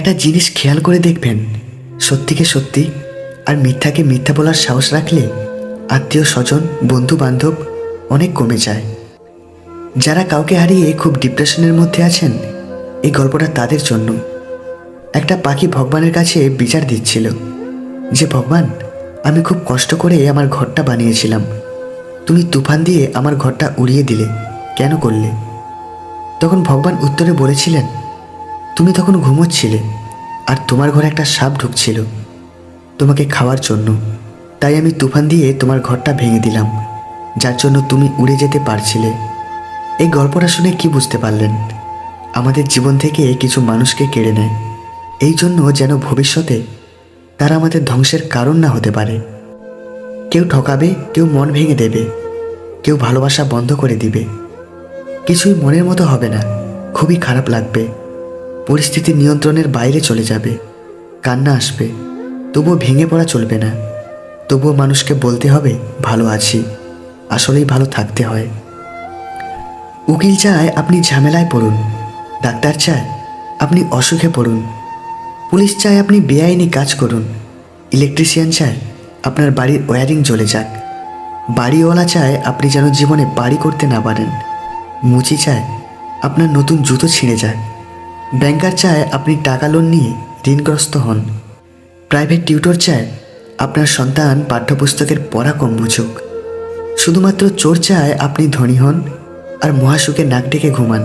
একটা জিনিস খেয়াল করে দেখবেন, সত্যিকে সত্যি আর মিথ্যাকে মিথ্যা বলার সাহস রাখলে আত্মীয় স্বজন, বন্ধু বান্ধব অনেক কমে যায়। যারা কাউকে হারিয়ে খুব ডিপ্রেশনের মধ্যে আছেন, এই গল্পটা তাদের জন্য। একটা পাখি ভগবানের কাছে বিচার দিচ্ছিল যে, ভগবান, আমি খুব কষ্ট করে আমার ঘরটা বানিয়েছিলাম, তুমি তুফান দিয়ে আমার ঘরটা উড়িয়ে দিলে, কেন করলে? তখন ভগবান উত্তরে বলেছিলেন, তুমি তখন ঘুমোচ্ছিলে আর তোমার ঘরে একটা সাপ ঢুকছিল তোমাকে খাওয়ার জন্য, তাই আমি তুফান দিয়ে তোমার ঘরটা ভেঙে দিলাম, যার জন্য তুমি উড়ে যেতে পারছিলে। এই গল্পটা শুনে কি বুঝতে পারলেন? আমাদের জীবন থেকে কিছু মানুষকে কেড়ে নেয় এই জন্য যেন ভবিষ্যতে তারা আমাদের ধ্বংসের কারণ না হতে পারে। কেউ ঠকাবে, কেউ মন ভেঙে দেবে, কেউ ভালোবাসা বন্ধ করে দিবে। কিছুই মনের মতো হবে না, খুবই খারাপ লাগবে, পরিস্থিতি নিয়ন্ত্রণের বাইরে চলে যাবে, কান্না আসবে, তবুও ভেঙে পড়া চলবে না। তবুও মানুষকে বলতে হবে ভালো আছি, আসলেই ভালো থাকতে হয়। উকিল চায় আপনি ঝামেলায় পড়ুন, ডাক্তার চায় আপনি অসুখে পড়ুন, পুলিশ চায় আপনি বেআইনি কাজ করুন, ইলেকট্রিশিয়ান চায় আপনার বাড়ির ওয়্যারিং জ্বলে যাক, বাড়িওয়ালা চায় আপনি যেন জীবনে বাড়ি করতে না পারেন, মুচি চায় আপনার নতুন জুতো ছিঁড়ে যাক, ব্যাংকার চায় আপনি টাকা লোন নিয়ে ঋণগ্রস্ত হন, প্রাইভেট টিউটর চায় আপনার সন্তান পাঠ্যপুস্তকের পড়া কম বুঝুক, শুধুমাত্র চোর চায় আপনি ধনী হন আর মহাসুখে নাক ডেকে ঘুমান।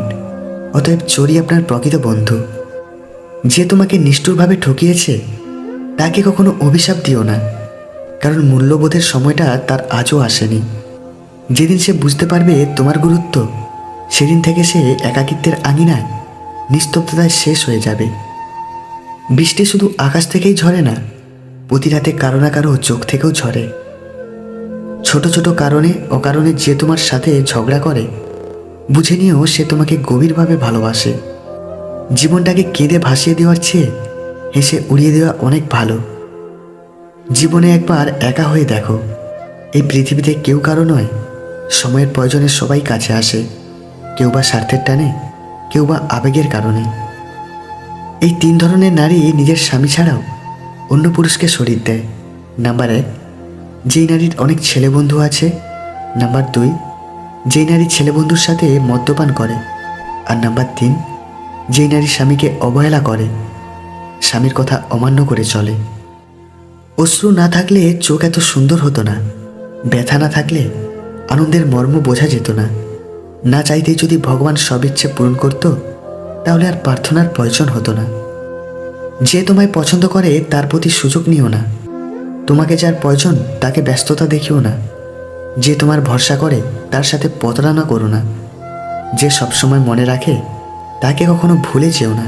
অতএব চোরই আপনার প্রকৃত বন্ধু। যে তোমাকে নিষ্ঠুরভাবে ঠকিয়েছে তাকে কখনো অভিশাপ দিও না, কারণ মূল্যবোধের সময়টা তার আজও আসেনি। যেদিন সে বুঝতে পারবে তোমার গুরুত্ব, সেদিন থেকে সে একাকিত্বের আঙিনায় নিস্তব্ধতায় শেষ হয়ে যাবে। বৃষ্টি শুধু আকাশ থেকেই ঝরে না, প্রতি রাতে কারো না কারো চোখ থেকেও ঝরে। ছোট ছোট কারণে অকারণে যে তোমার সাথে ঝগড়া করে, বুঝে নিয়েও সে তোমাকে গভীরভাবে ভালোবাসে। জীবনটাকে কেঁদে ভাসিয়ে দেওয়ার চেয়ে হেসে উড়িয়ে দেওয়া অনেক ভালো। জীবনে একবার একা হয়ে দেখো, এই পৃথিবীতে কেউ কারো নয়, সময়ের প্রয়োজনে সবাই কাছে আসে, কেউ বা স্বার্থের টানে, কেউ বা আবেগের কারণে। এই 3 ধরনের নারী নিজের স্বামী ছাড়াও অন্য পুরুষকে শরীর দেয়। নাম্বার 1, যেই নারীর অনেক ছেলে বন্ধু আছে। নাম্বার 2, যেই নারী ছেলে বন্ধুর সাথে মদ্যপান করে। আর নাম্বার 3, যেই নারী স্বামীকে অবহেলা করে, স্বামীর কথা অমান্য করে চলে। অশ্রু না থাকলে চোখ এত সুন্দর হতো না, ব্যথা না থাকলে আনন্দের মর্ম বোঝা যেত না। না চাইতেই যদি ভগবান সব ইচ্ছে পূরণ করত, তাহলে আর প্রার্থনার প্রয়োজন হতো না। যে তোমায় পছন্দ করে তার প্রতি সুযোগ নিও না, তোমাকে যার প্রয়োজন তাকে ব্যস্ততা দেখিও না। যে তোমার ভরসা করে তার সাথে প্রতারণা করো না। যে সবসময় মনে রাখে তাকে কখনো ভুলে যেও না।